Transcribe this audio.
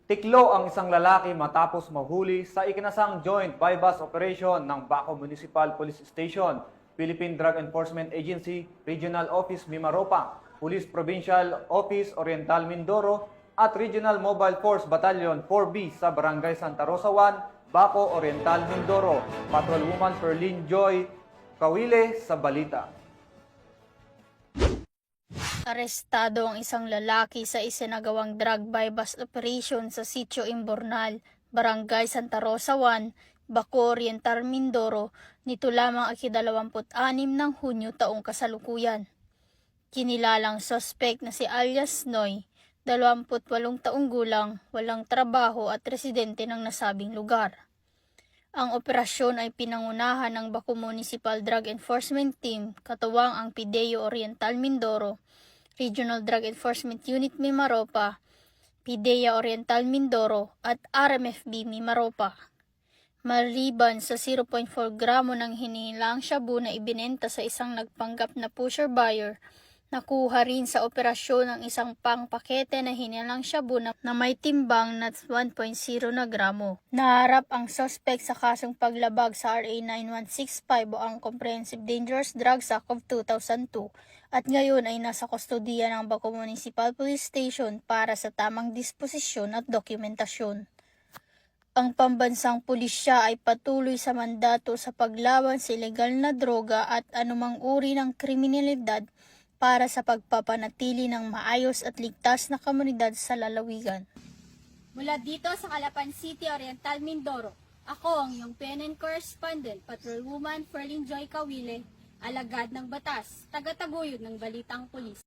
Tiklo ang isang lalaki matapos mahuli sa ikinasang joint bypass operation ng Baco Municipal Police Station, Philippine Drug Enforcement Agency, Regional Office Mimaropa, Police Provincial Office Oriental Mindoro at Regional Mobile Force Battalion 4B sa Barangay Santa Rosa 1, Baco Oriental Mindoro. Patrolwoman Perlin Joy Kawile sa balita. Arestado ang isang lalaki sa isinagawang drug bypass operation sa Sitio Imbornal, Barangay Santa Rosa 1, Baco Oriental, Mindoro, nito lamang ika-26 ng Hunyo taong kasalukuyan. Kinilalang suspect na si alias Noy, 28 taong gulang, walang trabaho at residente ng nasabing lugar. Ang operasyon ay pinangunahan ng Baco Municipal Drug Enforcement Team, katuwang ang PIDEO Oriental Mindoro, Regional Drug Enforcement Unit Mimaropa, PIDEA Oriental Mindoro at RMFB Mimaropa. Maliban sa 0.4 gramo ng hinihilang shabu na ibinenta sa isang nagpanggap na pusher buyer, nakuha rin sa operasyon ang isang pang-pakete na hinihilang shabu na may timbang na 1.0 na gramo. Naharap ang suspect sa kasong paglabag sa RA 9165 o ang Comprehensive Dangerous Drugs Act of 2002 at ngayon ay nasa kustodiya ng Baco Municipal Police Station para sa tamang disposisyon at dokumentasyon. Ang pambansang pulisya ay patuloy sa mandato sa paglaban sa ilegal na droga at anumang uri ng kriminalidad para sa pagpapanatili ng maayos at ligtas na komunidad sa lalawigan. Mula dito sa Calapan City, Oriental Mindoro, ako ang iyong PNN correspondent, Patrolwoman Perlin Joy Kawile, alagad ng batas, tagataguyod ng balitang pulis.